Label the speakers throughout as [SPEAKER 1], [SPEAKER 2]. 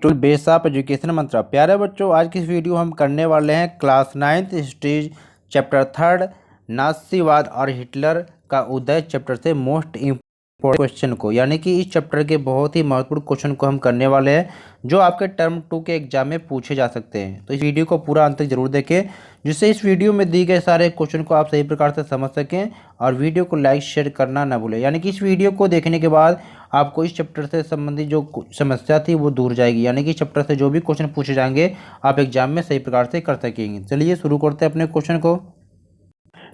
[SPEAKER 1] To base of education मंत्रा। प्यारे बच्चों, आज की इस वीडियो हम करने वाले हैं क्लास 9th हिस्ट्री चैप्टर 3 नाज़ीवाद और हिटलर का उदय चैप्टर से मोस्ट इम्पोर्टेंट क्वेश्चन को, यानी कि इस चैप्टर के बहुत ही महत्वपूर्ण क्वेश्चन को हम करने वाले हैं जो आपके टर्म 2 के एग्जाम में पूछे जा सकते हैं। तो इस वीडियो को पूरा अंत तक जरूर देखें, जिससे इस वीडियो में दिए गए सारे क्वेश्चन को आप सही प्रकार से समझ सकें, और वीडियो को लाइक शेयर करना ना भूलें। यानी कि इस वीडियो को देखने के बाद आपको इस चैप्टर से संबंधित जो समस्या थी वो दूर जाएगी, यानी कि चैप्टर से जो भी क्वेश्चन पूछे जाएंगे आप एग्जाम में सही प्रकार से कर सकेंगे। चलिए शुरू करते हैं अपने क्वेश्चन को।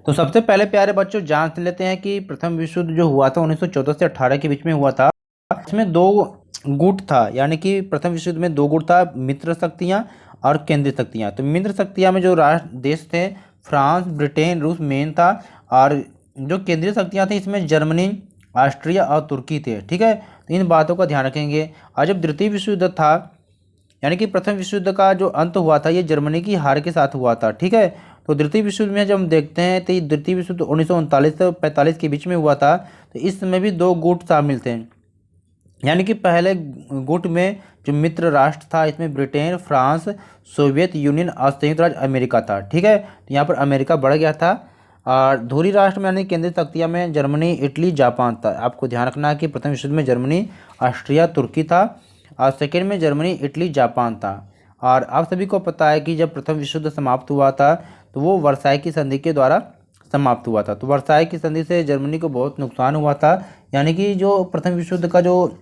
[SPEAKER 1] तो सबसे पहले प्यारे बच्चों जान लेते हैं कि प्रथम विश्व युद्ध जो हुआ था 1914 से 18 के बीच में हुआ था। इसमें दो गुट था, यानी कि प्रथम विश्व युद्ध में दो गुट था, मित्र शक्तियाँ और केंद्रीय शक्तियाँ। तो मित्र शक्तियाँ में जो राष्ट्र देश थे फ्रांस, ब्रिटेन, रूस मेन था, और जो केंद्रीय शक्तियाँ थी इसमें जर्मनी, ऑस्ट्रिया और तुर्की थे। ठीक है, तो इन बातों का ध्यान रखेंगे। और जब द्वितीय विश्व युद्ध था, यानी कि प्रथम विश्व युद्ध का जो अंत हुआ था ये जर्मनी की हार के साथ हुआ था। ठीक है, तो द्वितीय विश्व युद्ध में जब हम देखते हैं तो द्वितीय विश्व युद्ध 1939 से 45 के बीच में हुआ था। तो इसमें भी दो गुट शामिल थे, यानी कि पहले गुट में जो मित्र राष्ट्र था इसमें ब्रिटेन, फ्रांस, सोवियत यूनियन और संयुक्त राज्य अमेरिका था। ठीक है, तो यहाँ पर अमेरिका बढ़ गया था। और धुरी राष्ट्र में यानी केंद्रीय शक्तियाँ में जर्मनी, इटली, जापान था। आपको ध्यान रखना है कि प्रथम विश्व युद्ध में जर्मनी, ऑस्ट्रिया, तुर्की था, और सेकेंड में जर्मनी, इटली, जापान था। और आप सभी को पता है कि जब प्रथम विश्व युद्ध समाप्त हुआ था तो वो वर्साई की संधि के द्वारा समाप्त हुआ था। तो वर्साई की संधि से जर्मनी को बहुत नुकसान हुआ था, यानी कि जो प्रथम विश्व युद्ध का जो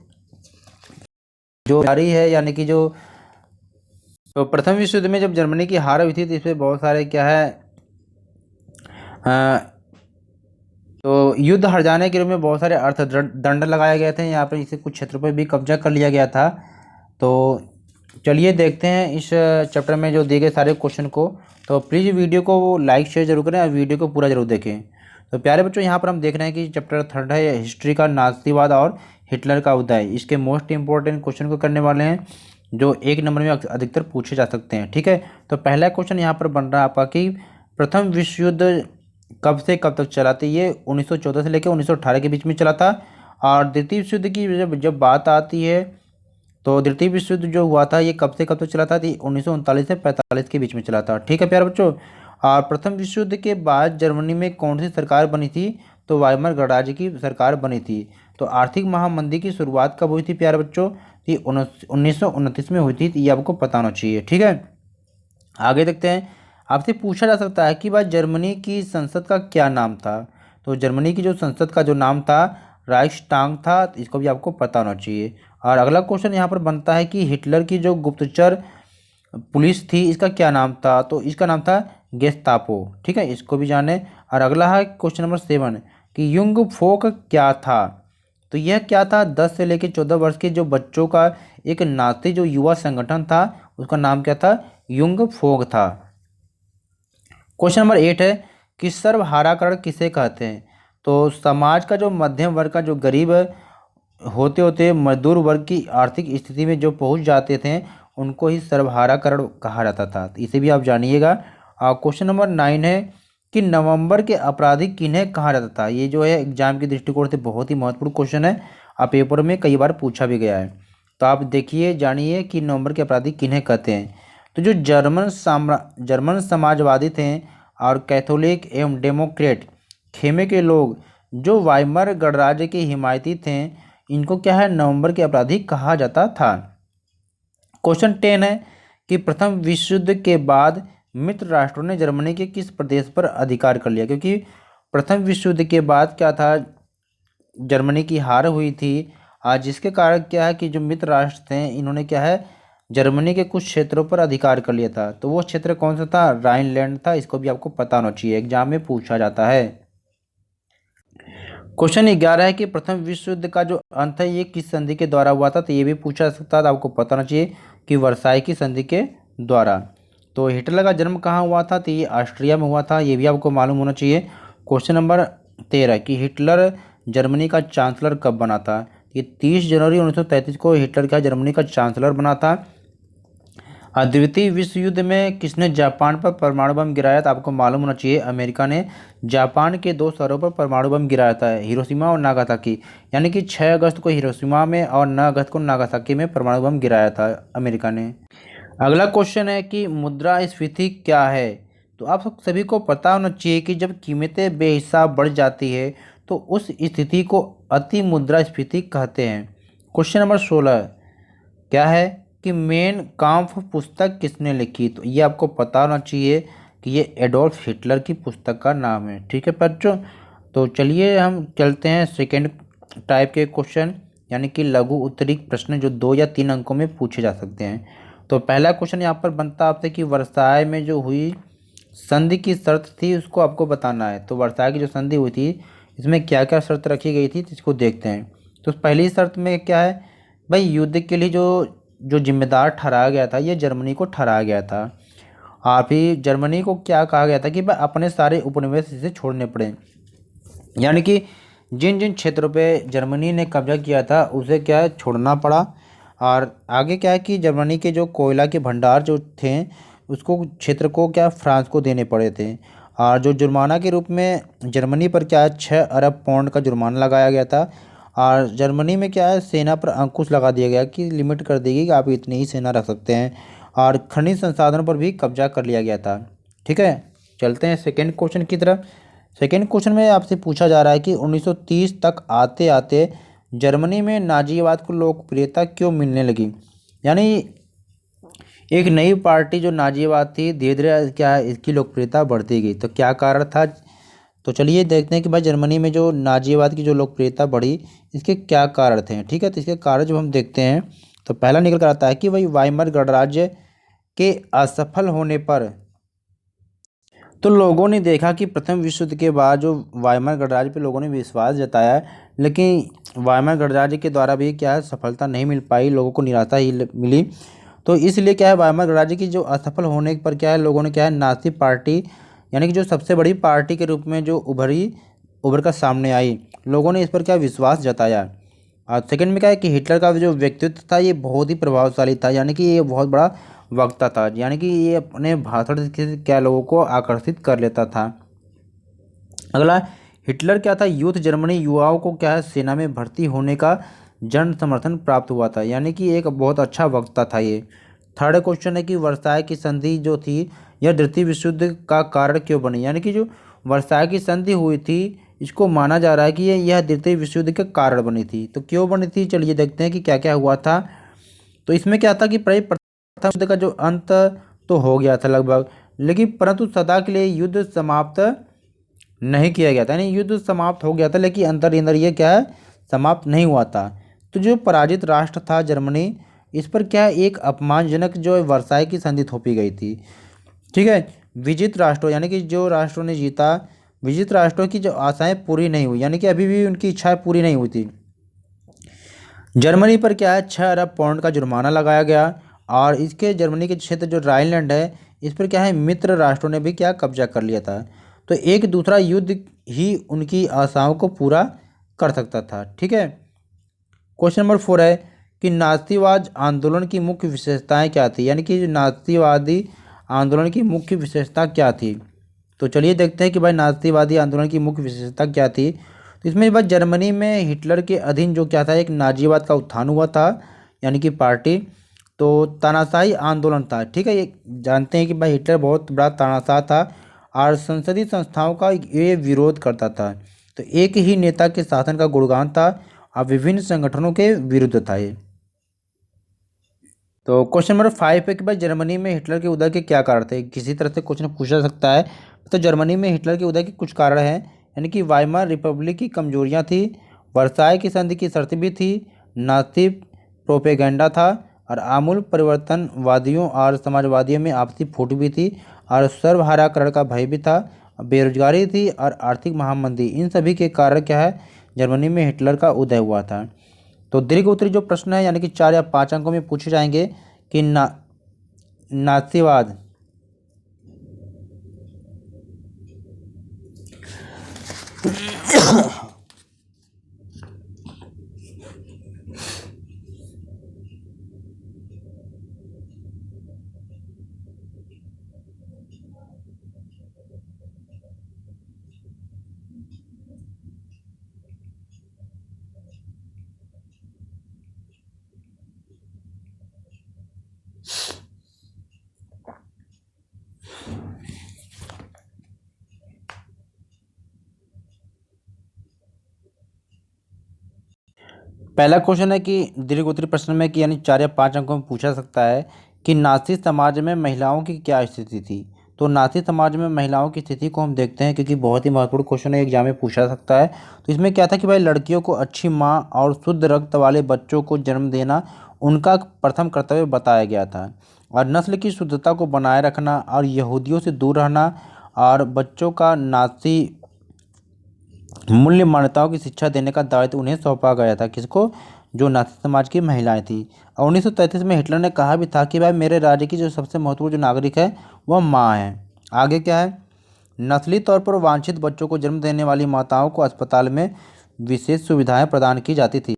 [SPEAKER 1] जारी है, यानी कि जो तो प्रथम विश्व युद्ध में जब जर्मनी की हार हुई थी तो इसमें बहुत सारे क्या है तो युद्ध हर जाने के रूप में बहुत सारे अर्थदंड लगाए गए थे। यहाँ पर इसे कुछ क्षेत्रों पर भी कब्जा कर लिया गया था। तो चलिए देखते हैं इस चैप्टर में जो दिए गए सारे क्वेश्चन को। तो प्लीज़ वीडियो को लाइक शेयर जरूर करें और वीडियो को पूरा जरूर देखें। तो प्यारे बच्चों यहाँ पर हम देख रहे हैं कि चैप्टर 3 है हिस्ट्री का नाज़ीवाद और हिटलर का उदय। इसके मोस्ट इंपॉर्टेंट क्वेश्चन को करने वाले हैं जो 1 नंबर में अधिकतर पूछे जा सकते हैं। ठीक है, तो पहला क्वेश्चन यहाँ पर बन रहा है आपका कि प्रथम विश्व युद्ध कब से कब तक चला था। ये 1914 से लेकर 1918 के बीच में चला था। और द्वितीय विश्व युद्ध की जब बात आती है तो द्वितीय विश्व युद्ध जो हुआ था ये कब से कब तक चला था, 1939 से 45 के बीच में चला था। ठीक है प्यारे बच्चों, और प्रथम विश्व युद्ध के बाद जर्मनी में कौन सी सरकार बनी थी, तो वाइमर गणराज्य की सरकार बनी थी। तो आर्थिक महामंदी की शुरुआत कब हुई थी प्यारे बच्चों, ये 1929 में हुई थी। ये आपको पता होना चाहिए। ठीक है, आगे देखते हैं। आपसे पूछा जा सकता है कि भाई जर्मनी की संसद का क्या नाम था। तो जर्मनी की जो संसद का जो नाम था राइक्सटाग था, इसको भी आपको पता होना चाहिए। और अगला क्वेश्चन यहाँ पर बनता है कि हिटलर की जो गुप्तचर पुलिस थी इसका क्या नाम था, तो इसका नाम था गेस्तापो। ठीक है, इसको भी जाने। और अगला है क्वेश्चन नंबर 7 कि युंग फोक क्या था। तो यह क्या था, 10 से लेकर 14 वर्ष के जो बच्चों का एक नाती जो युवा संगठन था उसका नाम क्या था, युंग फोक था। क्वेश्चन नंबर 8 है कि सर्वहाराकरण किसे कहते हैं। तो समाज का जो मध्यम वर्ग का जो गरीब होते होते मजदूर वर्ग की आर्थिक स्थिति में जो पहुंच जाते थे उनको ही सर्वहाराकरण कहा जाता था। तो इसे भी आप जानिएगा। क्वेश्चन नंबर 9 है कि नवंबर के अपराधी किन्हें कहा जाता था। ये जो है एग्जाम के दृष्टिकोण से बहुत ही महत्वपूर्ण क्वेश्चन है, आप पेपर में कई बार पूछा भी गया है। तो आप देखिए जानिए कि नवंबर के अपराधी किन्हें कहते हैं। तो जो जर्मन समाजवादी थे और कैथोलिक एवं डेमोक्रेट खेमे के लोग जो वाइमर गणराज्य के हिमायती थे, इनको क्या है, नवंबर के अपराधी कहा जाता था। क्वेश्चन 10 है कि प्रथम विश्व युद्ध के बाद मित्र राष्ट्रों ने जर्मनी के किस प्रदेश पर अधिकार कर लिया। क्योंकि प्रथम विश्व युद्ध के बाद क्या था, जर्मनी की हार हुई थी, आज जिसके कारण क्या है कि जो मित्र राष्ट्र थे इन्होंने क्या है जर्मनी के कुछ क्षेत्रों पर अधिकार कर लिया था। तो वो क्षेत्र कौन सा था, राइनलैंड था। इसको भी आपको पता होना चाहिए, एग्जाम में पूछा जाता है। क्वेश्चन 11 है कि प्रथम विश्व युद्ध का जो अंत है ये किस संधि के द्वारा हुआ था। तो ये भी पूछा जा सकता था, आपको पता होना चाहिए कि वर्साई की संधि के द्वारा। तो हिटलर का जन्म कहाँ हुआ था, तो ये ऑस्ट्रिया में हुआ था, ये भी आपको मालूम होना चाहिए। क्वेश्चन नंबर 13 कि हिटलर जर्मनी का चांसलर कब बना था। ये 30 जनवरी 1933 को हिटलर का जर्मनी का चांसलर बना था। द्वितीय विश्व युद्ध में किसने जापान पर परमाणु बम गिराया था? आपको मालूम होना चाहिए, अमेरिका ने जापान के दो शहरों पर परमाणु बम गिराया था, हिरोशिमा और नागासाकी। यानी कि 6 अगस्त को हिरोशिमा में और 9 अगस्त को नागासाकी में परमाणु बम गिराया था अमेरिका ने। अगला क्वेश्चन है कि मुद्रास्फीति क्या है? तो आप सभी को पता होना चाहिए कि जब कीमतें बेहिसाब बढ़ जाती है तो उस स्थिति को अति मुद्रास्फीति कहते हैं। क्वेश्चन नंबर 16 क्या है कि मेन काम्फ पुस्तक किसने लिखी? तो ये आपको पता होना चाहिए कि ये एडोल्फ हिटलर की पुस्तक का नाम है। ठीक है बच्चों, तो चलिए हम चलते हैं सेकेंड टाइप के क्वेश्चन, यानी कि लघु उत्तरीय प्रश्न जो 2 या 3 अंकों में पूछे जा सकते हैं। तो पहला क्वेश्चन यहाँ पर बनता आपसे कि वर्साय में जो हुई संधि की शर्त थी उसको आपको बताना है। तो वर्साय की जो संधि हुई थी इसमें क्या क्या शर्त रखी गई थी इसको देखते हैं। तो पहली शर्त में क्या है भाई, युद्ध के लिए जो जो जिम्मेदार ठहराया गया था ये जर्मनी को ठहराया गया था। और फिर जर्मनी को क्या कहा गया था कि भाई अपने सारे उपनिवेश इसे छोड़ने पड़े, यानी कि जिन जिन क्षेत्रों पे जर्मनी ने कब्जा किया था उसे क्या है छोड़ना पड़ा। और आगे क्या है कि जर्मनी के जो कोयला के भंडार जो थे उसको क्षेत्र को क्या फ्रांस को देने पड़े थे। और जो जुर्माना के रूप में जर्मनी पर क्या है 6 अरब पाउंड का जुर्माना लगाया गया था। और जर्मनी में क्या है सेना पर अंकुश लगा दिया गया कि लिमिट कर दी गई कि आप इतनी ही सेना रख सकते हैं। और खनिज संसाधनों पर भी कब्जा कर लिया गया था। ठीक है, चलते हैं सेकेंड क्वेश्चन की तरफ। सेकेंड क्वेश्चन में आपसे पूछा जा रहा है कि 1930 तक आते आते जर्मनी में नाजीवाद को लोकप्रियता क्यों मिलने लगी? यानी एक नई पार्टी जो नाजीवाद थी धीरे धीरे क्या है इसकी लोकप्रियता बढ़ती गई। तो क्या कारण था? तो चलिए देखते हैं कि भाई जर्मनी में जो नाजीवाद की जो लोकप्रियता बढ़ी इसके क्या कारण थे। ठीक है, तो इसके कारण जब हम देखते हैं तो पहला निकल कर आता है कि भाई वाइमर गणराज्य के असफल होने पर तो लोगों ने देखा कि प्रथम विश्व युद्ध के बाद जो वाइमर गणराज्य पे लोगों ने विश्वास जताया है, लेकिन वाइमर गणराज्य के द्वारा भी क्या है सफलता नहीं मिल पाई, लोगों को निराशा ही मिली। तो इसलिए क्या है वाइमर गणराज्य की जो असफल होने पर क्या है लोगों ने क्या है नाज़ी पार्टी, यानी कि जो सबसे बड़ी पार्टी के रूप में जो उभर कर सामने आई, लोगों ने इस पर क्या विश्वास जताया। और सेकंड में क्या है कि हिटलर का जो व्यक्तित्व था ये बहुत ही प्रभावशाली था, यानी कि ये बहुत बड़ा वक्ता था, यानी कि ये अपने भाषण से क्या लोगों को आकर्षित कर लेता था। अगला, हिटलर क्या था यूथ जर्मनी युवाओं को क्या है सेना में भर्ती होने का जन समर्थन प्राप्त हुआ था, यानी कि एक बहुत अच्छा वक्ता था ये। थर्ड क्वेश्चन है कि वर्साय की संधि जो थी यह द्वितीय विश्व युद्ध का कारण क्यों बनी? यानी कि जो वर्साय की संधि हुई थी इसको माना जा रहा है कि यह द्वितीय विश्व युद्ध के कारण बनी थी। तो क्यों बनी थी चलिए देखते हैं कि क्या क्या हुआ था। तो इसमें क्या था कि प्रथम युद्ध का जो अंत तो हो गया था लगभग, लेकिन परंतु सदा के लिए युद्ध समाप्त नहीं किया गया था, यानी युद्ध समाप्त हो गया था लेकिन अंदर अंदर ये क्या है समाप्त नहीं हुआ था। तो जो पराजित राष्ट्र था जर्मनी इस पर क्या है एक अपमानजनक जो वर्साय की संधि थोपी गई थी। ठीक है, विजित राष्ट्रों यानी कि जो राष्ट्रों ने जीता, विजित राष्ट्रों की जो आशाएं पूरी नहीं हुई, यानी कि अभी भी उनकी इच्छाएं पूरी नहीं हुई थी। जर्मनी पर क्या है 6 अरब पाउंड का जुर्माना लगाया गया। और इसके जर्मनी के क्षेत्र जो राइनलैंड है इस पर क्या है मित्र राष्ट्रों ने भी क्या कब्जा कर लिया था। तो एक दूसरा युद्ध ही उनकी आशाओं को पूरा कर सकता था। ठीक है, क्वेश्चन नंबर 4 है कि नास्तिवाद आंदोलन की मुख्य विशेषताएं क्या थी? यानी कि नास्तिवादी आंदोलन की मुख्य विशेषता क्या थी? तो चलिए देखते हैं कि भाई नास्तिवादी आंदोलन की मुख्य विशेषता क्या थी। तो इसमें भाई जर्मनी में हिटलर के अधीन जो क्या था एक नाजीवाद का उत्थान हुआ था, यानी कि पार्टी। तो तानाशाही आंदोलन था। ठीक है, ये जानते हैं कि भाई हिटलर बहुत बड़ा तानाशाह था और संसदीय संस्थाओं का ये विरोध करता था। तो एक ही नेता के शासन का गुणगान था और विभिन्न संगठनों के विरुद्ध था ये। तो क्वेश्चन नंबर 5 है कि भाई जर्मनी में हिटलर के उदय के क्या कारण थे? किसी तरह से क्वेश्चन पूछा सकता है। तो जर्मनी में हिटलर के उदय के कुछ कारण हैं, यानी कि वाइमार रिपब्लिक की कमजोरियां थी, वर्साय की संधि की शर्त भी थी, नाथी प्रोपेगेंडा था और आमूल परिवर्तनवादियों और समाजवादियों में आपसी फूट भी थी और सर्वहाराकरण का भय भी था, बेरोजगारी थी और आर्थिक महामंदी। इन सभी के कारण क्या है जर्मनी में हिटलर का उदय हुआ था। तो दीर्घ उत्तरी जो प्रश्न है यानी कि 4 या 5 अंकों में पूछे जाएंगे कि नास्तिवाद पहला क्वेश्चन है कि दीर्घ उत्तरीय प्रश्न में कि यानी 4 या 5 अंकों में पूछा सकता है कि नाथी समाज में महिलाओं की क्या स्थिति थी। तो नाथी समाज में महिलाओं की स्थिति को हम देखते हैं, क्योंकि बहुत ही महत्वपूर्ण क्वेश्चन है, एग्जाम में पूछा सकता है। तो इसमें क्या था कि भाई लड़कियों को अच्छी माँ और शुद्ध रक्त वाले बच्चों को जन्म देना उनका प्रथम कर्तव्य बताया गया था, और नस्ल की शुद्धता को बनाए रखना और यहूदियों से दूर रहना और बच्चों का नाथी मूल्य मान्यताओं की शिक्षा देने का दायित्व उन्हें सौंपा गया था। किसको? जो नाथी समाज की महिलाएं थी। और 1933 में हिटलर ने कहा भी था कि भाई मेरे राज्य की जो सबसे महत्वपूर्ण जो नागरिक है वह माँ है। आगे क्या है? नस्ली तौर पर वांछित बच्चों को जन्म देने वाली माताओं को अस्पताल में विशेष सुविधाएं प्रदान की जाती थी।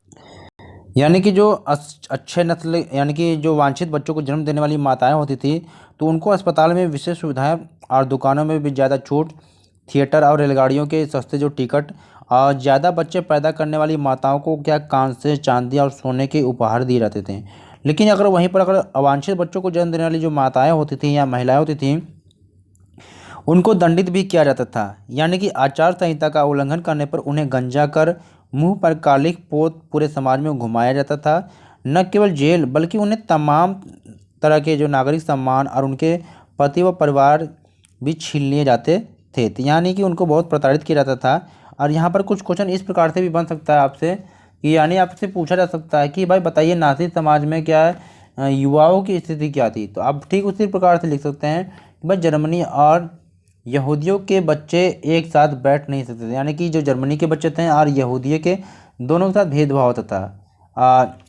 [SPEAKER 1] यानी कि जो अच्छे नस्ल यानी कि जो वांछित बच्चों को जन्म देने वाली माताएं होती थी, तो उनको अस्पताल में विशेष सुविधाएं और दुकानों में भी ज़्यादा छूट, थिएटर और रेलगाड़ियों के सस्ते जो टिकट, और ज़्यादा बच्चे पैदा करने वाली माताओं को क्या कांसे, चांदी और सोने के उपहार दिए जाते थे। लेकिन अगर वहीं पर अगर अवांछित बच्चों को जन्म देने वाली जो माताएं होती थीं या महिलाएं होती थीं, उनको दंडित भी किया जाता था। यानी कि आचार संहिता का उल्लंघन करने पर उन्हें गंजा कर मुंह पर कालिख पोत पूरे समाज में घुमाया जाता था। न केवल जेल बल्कि उन्हें तमाम तरह के जो नागरिक सम्मान और उनके पति व परिवार भी छीन लिए जाते थे। तो यानी कि उनको बहुत प्रताड़ित किया जाता था। और यहाँ पर कुछ क्वेश्चन इस प्रकार से भी बन सकता है आपसे कि यानी आपसे पूछा जा सकता है कि भाई बताइए नाज़ी समाज में क्या है, युवाओं की स्थिति क्या थी। तो आप ठीक उसी प्रकार से लिख सकते हैं कि भाई जर्मनी और यहूदियों के बच्चे एक साथ बैठ नहीं सकते थे। यानी कि जो जर्मनी के बच्चे थे और यहूदियों के दोनों के साथ भेदभाव होता था।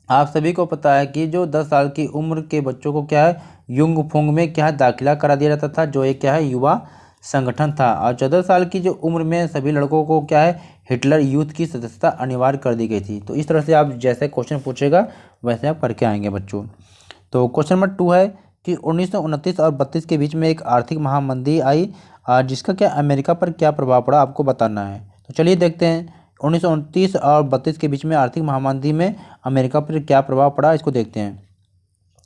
[SPEAKER 1] आप सभी को पता है कि जो 10 साल की उम्र के बच्चों को क्या है युंग फुंग में क्या है दाखिला करा दिया जाता था, जो एक क्या है युवा संगठन था। और 14 साल की जो उम्र में सभी लड़कों को क्या है हिटलर यूथ की सदस्यता अनिवार्य कर दी गई थी। तो इस तरह से आप जैसे क्वेश्चन पूछेगा वैसे आप करके आएंगे बच्चों। तो क्वेश्चन नंबर 2 है कि 1929 और 32 के बीच में एक आर्थिक महामंदी आई, जिसका क्या अमेरिका पर क्या प्रभाव पड़ा आपको बताना है। तो चलिए देखते हैं 1929 और 32 के बीच में आर्थिक महामंदी में अमेरिका पर क्या प्रभाव पड़ा, इसको देखते हैं।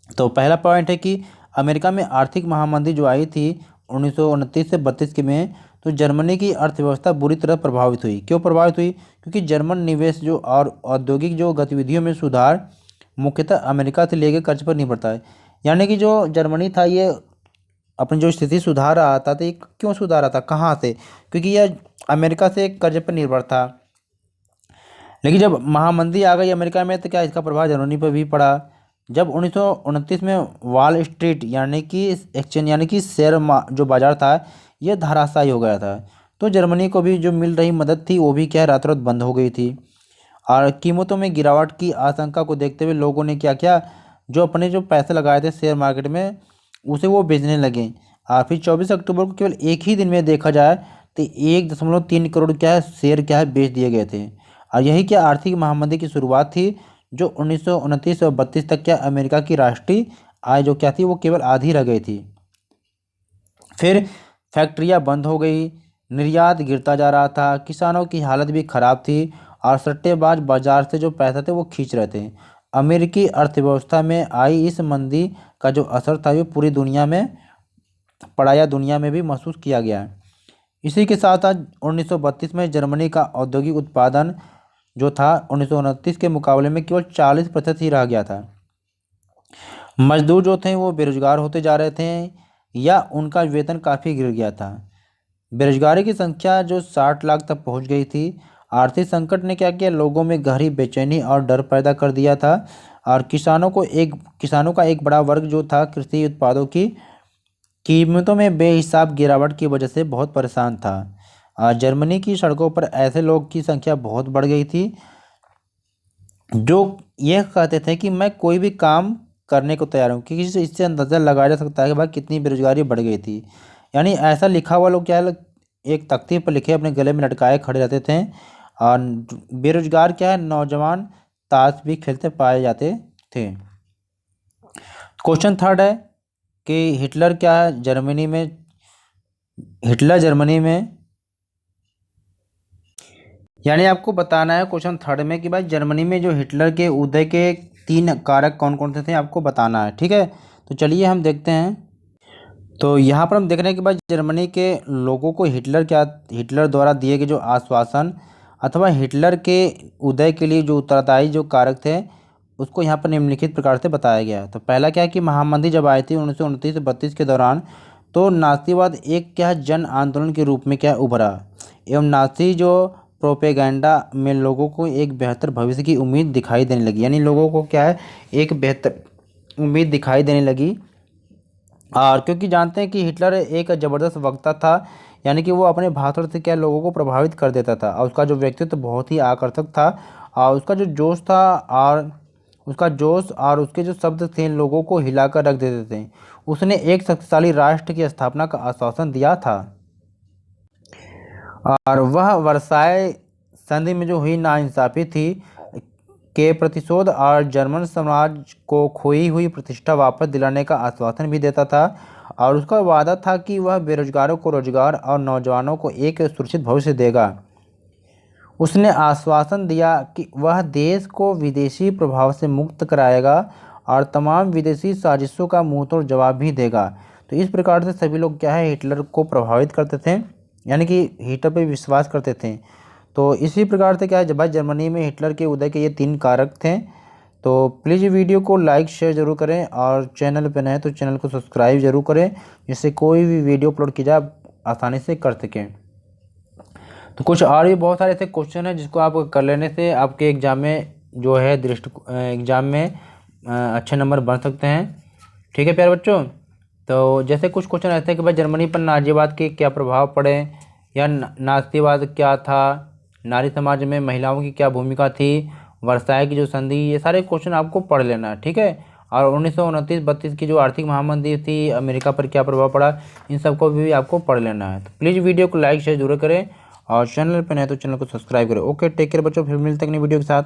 [SPEAKER 1] तो पहला पॉइंट है कि अमेरिका में आर्थिक महामंदी जो आई थी 1929 से 32 के में, तो जर्मनी की अर्थव्यवस्था बुरी तरह प्रभावित हुई। क्यों प्रभावित हुई? क्योंकि जर्मन निवेश जो और औद्योगिक जो गतिविधियों में सुधार मुख्यतः अमेरिका से लिए गए कर्ज पर निर्भर था। यानी कि जो जर्मनी था ये अपनी जो स्थिति सुधार रहा था, तो ये क्यों सुधार रहा था, कहाँ से? क्योंकि यह अमेरिका से कर्ज पर निर्भर था। लेकिन जब महामंदी आ गई अमेरिका में, तो क्या इसका प्रभाव जर्मनी पर भी पड़ा। जब 1929 में वॉल स्ट्रीट यानी कि एक्सचेंज यानी कि जो बाजार था यह धराशायी हो गया था, तो जर्मनी को भी जो मिल रही मदद थी वो भी क्या रात रात बंद हो गई थी। और कीमतों में गिरावट की आशंका को देखते हुए लोगों ने क्या किया, जो अपने जो पैसे लगाए थे शेयर मार्केट में उसे वो बेचने लगे। और फिर 24 अक्टूबर को केवल एक ही दिन में देखा जाए तो 1.3 करोड़ क्या है शेयर क्या है बेच दिए गए थे। और यही क्या आर्थिक महामंदी की शुरुआत थी, जो 1929 और 32 तक क्या अमेरिका की राष्ट्रीय आय जो क्या थी वो केवल आधी रह गई थी। फिर फैक्ट्रियां बंद हो गई, निर्यात गिरता जा रहा था, किसानों की हालत भी खराब थी और सट्टेबाज बाजार से जो पैसा थे वो खींच रहे थे। अमेरिकी अर्थव्यवस्था में आई इस मंदी का जो असर था वो पूरी दुनिया में पड़ा या दुनिया में भी महसूस किया गया। इसी के साथ आज 1932 में जर्मनी का औद्योगिक उत्पादन जो था 1929 के मुकाबले में केवल 40% ही रह गया था। मजदूर जो थे वो बेरोजगार होते जा रहे थे या उनका वेतन काफ़ी गिर गया था। बेरोजगारी की संख्या जो 60 लाख तक पहुंच गई थी। आर्थिक संकट ने क्या किया, लोगों में गहरी बेचैनी और डर पैदा कर दिया था। और किसानों का एक बड़ा वर्ग जो था कृषि उत्पादों की कीमतों में बेहिसाब गिरावट की वजह से बहुत परेशान था। जर्मनी की सड़कों पर ऐसे लोग की संख्या बहुत बढ़ गई थी जो यह कहते थे कि मैं कोई भी काम करने को तैयार हूँ, क्योंकि इससे अंदाज़ा लगाया जा सकता है कि भाई कितनी बेरोजगारी बढ़ गई थी। यानी ऐसा लिखा हुआ लोग क्या है एक तख्ती पर लिखे अपने गले में लटकाए खड़े रहते थे। और बेरोजगार क्या है नौजवान ताश भी खेलते पाए जाते थे। क्वेश्चन थर्ड है कि हिटलर जर्मनी में यानी आपको बताना है क्वेश्चन थर्ड में कि भाई जर्मनी में जो हिटलर के उदय के 3 कारक कौन कौन से थे आपको बताना है। ठीक है, तो चलिए हम देखते हैं। तो यहाँ पर हम देख रहे हैं कि भाई जर्मनी के लोगों को हिटलर द्वारा दिए गए जो आश्वासन अथवा हिटलर के उदय के लिए जो उत्तरदायी जो कारक थे उसको यहाँ पर निम्नलिखित प्रकार से बताया गया है। तो पहला क्या है कि महामंदी जब आई थी 1929 से 32 के दौरान, तो नास्तिवाद एक क्या जन आंदोलन के रूप में क्या उभरा एवं नास्ती जो प्रोपेगेंडा में लोगों को एक बेहतर भविष्य की उम्मीद दिखाई देने लगी। यानी लोगों को क्या है, एक बेहतर उम्मीद दिखाई देने लगी। और क्योंकि जानते हैं कि हिटलर एक ज़बरदस्त वक्ता था, यानी कि वो अपने भाषण से क्या लोगों को प्रभावित कर देता था, और उसका जो व्यक्तित्व बहुत ही आकर्षक था, और उसका जो जोश था और उसके जो शब्द थे लोगों को हिलाकर रख देते थे। उसने एक शक्तिशाली राष्ट्र की स्थापना का आश्वासन दिया था, और वह वर्साय संधि में जो हुई नाइंसाफ़ी थी के प्रतिशोध और जर्मन साम्राज्य को खोई हुई प्रतिष्ठा वापस दिलाने का आश्वासन भी देता था। और उसका वादा था कि वह बेरोजगारों को रोजगार और नौजवानों को एक सुरक्षित भविष्य देगा। उसने आश्वासन दिया कि वह देश को विदेशी प्रभाव से मुक्त कराएगा और तमाम विदेशी साजिशों का मुंहतोड़ जवाब भी देगा। तो इस प्रकार से सभी लोग क्या है, हिटलर को प्रभावित करते थे, यानी कि हिटलर पर विश्वास करते थे। तो इसी प्रकार से क्या है, जब जर्मनी में हिटलर के उदय के ये 3 कारक थे। तो प्लीज़ वीडियो को लाइक शेयर ज़रूर करें, और चैनल पर नए तो चैनल को सब्सक्राइब ज़रूर करें, जिससे कोई भी वीडियो अपलोड की जाए आसानी से कर सकें। तो कुछ और भी बहुत सारे ऐसे क्वेश्चन हैं जिसको आप कर लेने से आपके एग्ज़ाम में जो है एग्ज़ाम में अच्छे नंबर बन सकते हैं। ठीक है प्यारे बच्चों। तो जैसे कुछ क्वेश्चन ऐसे हैं कि भाई जर्मनी पर नाजीवाद के क्या प्रभाव पड़े, या नास्तिवाद क्या था, नारी समाज में महिलाओं की क्या भूमिका थी, वर्साय की जो संधि, ये सारे क्वेश्चन आपको पढ़ लेना है। ठीक है। और 1929-32 की जो आर्थिक महामंदी थी, अमेरिका पर क्या प्रभाव पड़ा, इन सबको भी आपको पढ़ लेना है। तो प्लीज़ वीडियो को लाइक शेयर जरूर करें, और चैनल पर नए तो चैनल को सब्सक्राइब करें। ओके, टेक केयर बच्चों, फिर मिलते हैं नई वीडियो के साथ।